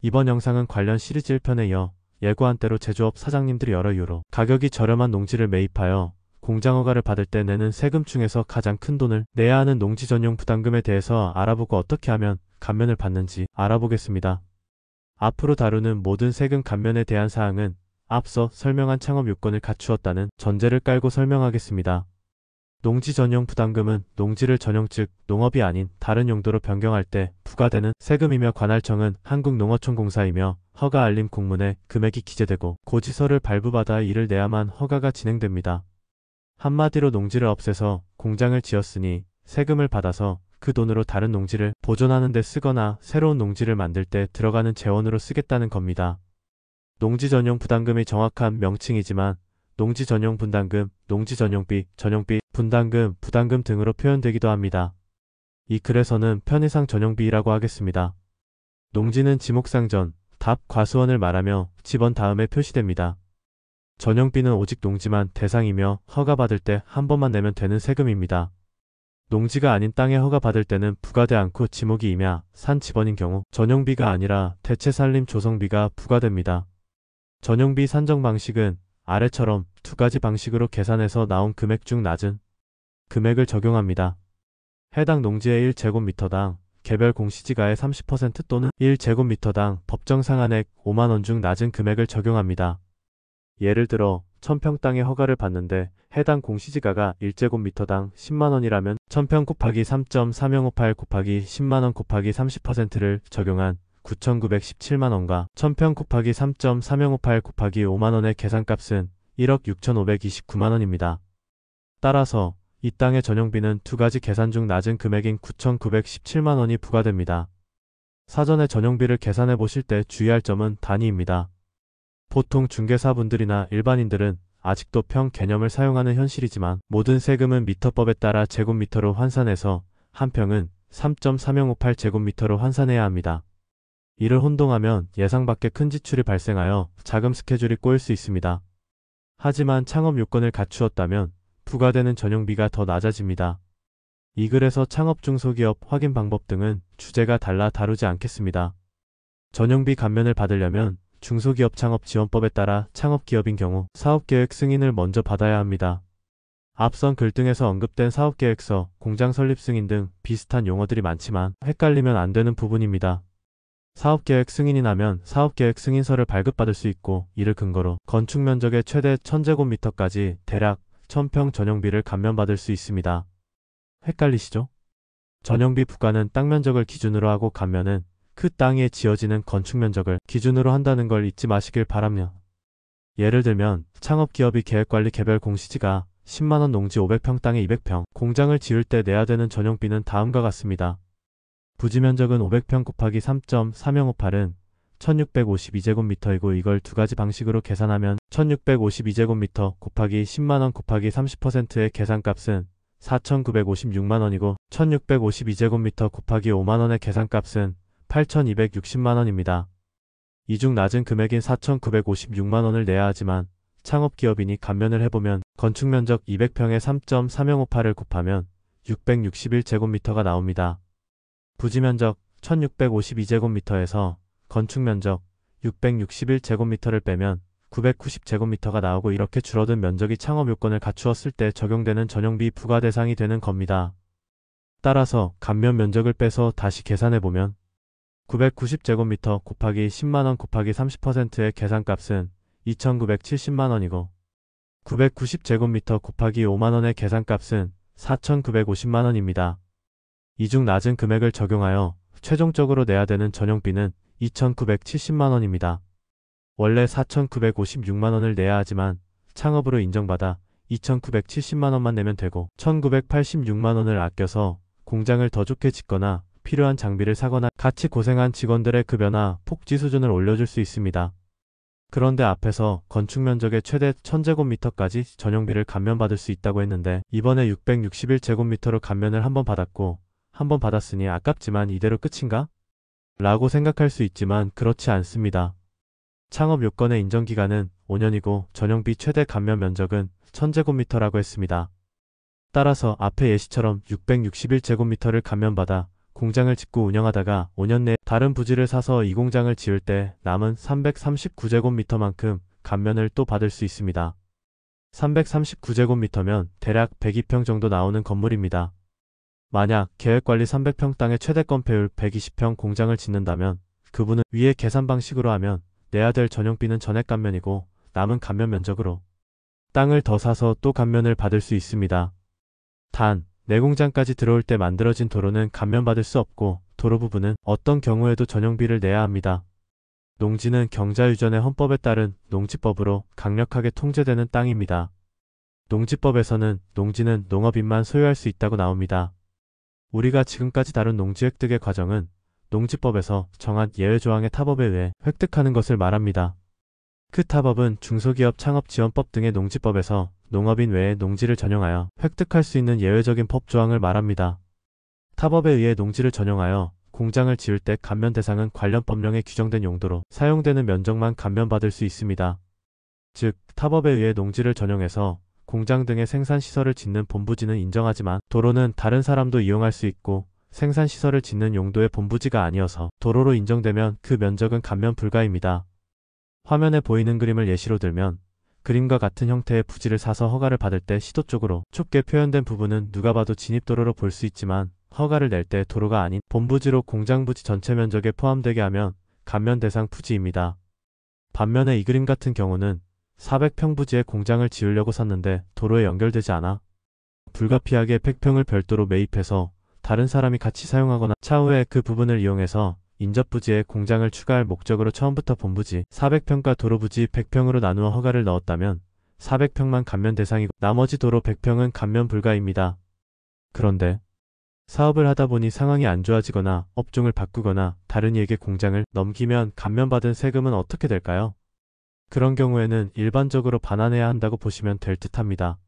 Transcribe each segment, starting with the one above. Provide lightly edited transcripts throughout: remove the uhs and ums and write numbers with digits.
이번 영상은 관련 시리즈 1편에 이어 예고한 대로 제조업 사장님들이 여러 이유로 가격이 저렴한 농지를 매입하여 공장 허가를 받을 때 내는 세금 중에서 가장 큰 돈을 내야 하는 농지 전용 부담금에 대해서 알아보고 어떻게 하면 감면을 받는지 알아보겠습니다. 앞으로 다루는 모든 세금 감면에 대한 사항은 앞서 설명한 창업 요건을 갖추었다는 전제를 깔고 설명하겠습니다. 농지 전용 부담금은 농지를 전용 즉 농업이 아닌 다른 용도로 변경할 때 부과되는 세금이며 관할청은 한국농어촌공사이며 허가 알림 공문에 금액이 기재되고 고지서를 발부받아 이를 내야만 허가가 진행됩니다. 한마디로 농지를 없애서 공장을 지었으니 세금을 받아서 그 돈으로 다른 농지를 보존하는 데 쓰거나 새로운 농지를 만들 때 들어가는 재원으로 쓰겠다는 겁니다. 농지 전용 부담금이 정확한 명칭이지만 농지 전용 분담금, 농지 전용비, 분담금, 부담금 등으로 표현되기도 합니다. 이 글에서는 편의상 전용비라고 하겠습니다. 농지는 지목상전, 답, 과수원을 말하며 집원 다음에 표시됩니다. 전용비는 오직 농지만 대상이며 허가받을 때 한 번만 내면 되는 세금입니다. 농지가 아닌 땅에 허가받을 때는 부과돼 않고 지목이 임야 산 집원인 경우 전용비가 아니라 대체 산림 조성비가 부과됩니다. 전용비 산정 방식은 아래처럼 두 가지 방식으로 계산해서 나온 금액 중 낮은 금액을 적용합니다. 해당 농지의 1제곱미터당 개별 공시지가의 30% 또는 1제곱미터당 법정 상한액 5만원 중 낮은 금액을 적용합니다. 예를 들어 1000평 땅에 허가를 받는데 해당 공시지가가 1제곱미터당 10만원이라면 1000평 곱하기 3.3058 곱하기 10만원 곱하기 30%를 적용한 9,917만원과 1000평 곱하기 3.3058 곱하기 5만원의 계산값은 1억 6,529만원입니다. 따라서 이 땅의 전용비는 두 가지 계산 중 낮은 금액인 9,917만원이 부과됩니다. 사전에 전용비를 계산해 보실 때 주의할 점은 단위입니다. 보통 중개사분들이나 일반인들은 아직도 평 개념을 사용하는 현실이지만 모든 세금은 미터법에 따라 제곱미터로 환산해서 한 평은 3.3058 제곱미터로 환산해야 합니다. 이를 혼동하면 예상 밖의 큰 지출이 발생하여 자금 스케줄이 꼬일 수 있습니다. 하지만 창업 요건을 갖추었다면 부과되는 전용비가 더 낮아집니다. 이 글에서 창업 중소기업 확인 방법 등은 주제가 달라 다루지 않겠습니다. 전용비 감면을 받으려면 중소기업 창업지원법에 따라 창업기업인 경우 사업계획 승인을 먼저 받아야 합니다. 앞선 글 등에서 언급된 사업계획서, 공장 설립 승인 등 비슷한 용어들이 많지만 헷갈리면 안 되는 부분입니다. 사업계획 승인이 나면 사업계획 승인서를 발급받을 수 있고 이를 근거로 건축면적의 최대 1000제곱미터까지 대략 1000평 전용비를 감면받을 수 있습니다. 헷갈리시죠? 전용비 부과는 땅 면적을 기준으로 하고 감면은 그 땅에 지어지는 건축면적을 기준으로 한다는 걸 잊지 마시길 바랍니다. 예를 들면 창업기업이 계획관리 개별 공시지가 10만원 농지 500평 땅에 200평 공장을 지을 때 내야 되는 전용비는 다음과 같습니다. 부지면적은 500평 곱하기 3.3058은 1652제곱미터이고 이걸 두 가지 방식으로 계산하면 1652제곱미터 곱하기 10만원 곱하기 30%의 계산값은 4956만원이고 1652제곱미터 곱하기 5만원의 계산값은 8260만원입니다. 이 중 낮은 금액인 4956만원을 내야 하지만 창업기업이니 감면을 해보면 건축면적 200평에 3.3058을 곱하면 661제곱미터가 나옵니다. 부지면적 1652제곱미터에서 건축면적 661제곱미터를 빼면 990제곱미터가 나오고 이렇게 줄어든 면적이 창업 요건을 갖추었을 때 적용되는 전용비 부과 대상이 되는 겁니다. 따라서 감면 면적을 빼서 다시 계산해보면 990제곱미터 곱하기 10만원 곱하기 30%의 계산값은 2970만원이고 990제곱미터 곱하기 5만원의 계산값은 4950만원입니다. 이 중 낮은 금액을 적용하여 최종적으로 내야 되는 전용비는 2970만원입니다. 원래 4956만원을 내야 하지만 창업으로 인정받아 2970만원만 내면 되고 1986만원을 아껴서 공장을 더 좋게 짓거나 필요한 장비를 사거나 같이 고생한 직원들의 급여나 복지 수준을 올려줄 수 있습니다. 그런데 앞에서 건축면적의 최대 1000제곱미터까지 전용비를 감면받을 수 있다고 했는데 이번에 661제곱미터로 감면을 한번 받았고 한번 받았으니 아깝지만 이대로 끝인가? 라고 생각할 수 있지만 그렇지 않습니다. 창업 요건의 인정기간은 5년이고 전용비 최대 감면 면적은 1000제곱미터라고 했습니다. 따라서 앞의 예시처럼 661제곱미터를 감면받아 공장을 짓고 운영하다가 5년 내에 다른 부지를 사서 이 공장을 지을 때 남은 339제곱미터만큼 감면을 또 받을 수 있습니다. 339제곱미터면 대략 102평 정도 나오는 건물입니다. 만약 계획관리 300평 땅에 최대 건폐율 120평 공장을 짓는다면 그분은 위의 계산 방식으로 하면 내야 될 전용비는 전액 감면이고 남은 감면 면적으로 땅을 더 사서 또 감면을 받을 수 있습니다. 단, 내 공장까지 들어올 때 만들어진 도로는 감면받을 수 없고 도로 부분은 어떤 경우에도 전용비를 내야 합니다. 농지는 경자유전의 헌법에 따른 농지법으로 강력하게 통제되는 땅입니다. 농지법에서는 농지는 농업인만 소유할 수 있다고 나옵니다. 우리가 지금까지 다룬 농지 획득의 과정은 농지법에서 정한 예외조항의 타법에 의해 획득하는 것을 말합니다. 그 타법은 중소기업 창업지원법 등의 농지법에서 농업인 외에 농지를 전용하여 획득할 수 있는 예외적인 법조항을 말합니다. 타법에 의해 농지를 전용하여 공장을 지을 때 감면 대상은 관련 법령에 규정된 용도로 사용되는 면적만 감면받을 수 있습니다. 즉, 타법에 의해 농지를 전용해서 공장 등의 생산시설을 짓는 본부지는 인정하지만 도로는 다른 사람도 이용할 수 있고 생산시설을 짓는 용도의 본부지가 아니어서 도로로 인정되면 그 면적은 감면 불가입니다. 화면에 보이는 그림을 예시로 들면 그림과 같은 형태의 부지를 사서 허가를 받을 때 시도 쪽으로 좁게 표현된 부분은 누가 봐도 진입도로로 볼 수 있지만 허가를 낼 때 도로가 아닌 본부지로 공장부지 전체 면적에 포함되게 하면 감면 대상 부지입니다. 반면에 이 그림 같은 경우는 400평 부지에 공장을 지으려고 샀는데 도로에 연결되지 않아 불가피하게 100평을 별도로 매입해서 다른 사람이 같이 사용하거나 차후에 그 부분을 이용해서 인접부지에 공장을 추가할 목적으로 처음부터 본부지 400평과 도로부지 100평으로 나누어 허가를 넣었다면 400평만 감면 대상이고 나머지 도로 100평은 감면 불가입니다. 그런데 사업을 하다 보니 상황이 안 좋아지거나 업종을 바꾸거나 다른 이에게 공장을 넘기면 감면받은 세금은 어떻게 될까요? 그런 경우에는 일반적으로 반환해야 한다고 보시면 될 듯합니다.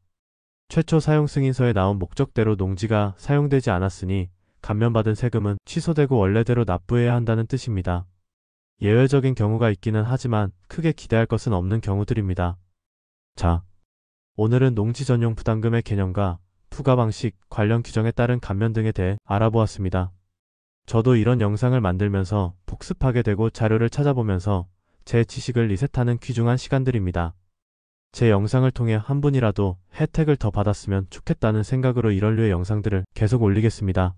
최초 사용 승인서에 나온 목적대로 농지가 사용되지 않았으니 감면받은 세금은 취소되고 원래대로 납부해야 한다는 뜻입니다. 예외적인 경우가 있기는 하지만 크게 기대할 것은 없는 경우들입니다. 자, 오늘은 농지 전용 부담금의 개념과 부과 방식, 관련 규정에 따른 감면 등에 대해 알아보았습니다. 저도 이런 영상을 만들면서 복습하게 되고 자료를 찾아보면서 제 지식을 리셋하는 귀중한 시간들입니다. 제 영상을 통해 한 분이라도 혜택을 더 받았으면 좋겠다는 생각으로 이런 류의 영상들을 계속 올리겠습니다.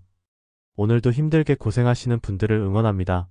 오늘도 힘들게 고생하시는 분들을 응원합니다.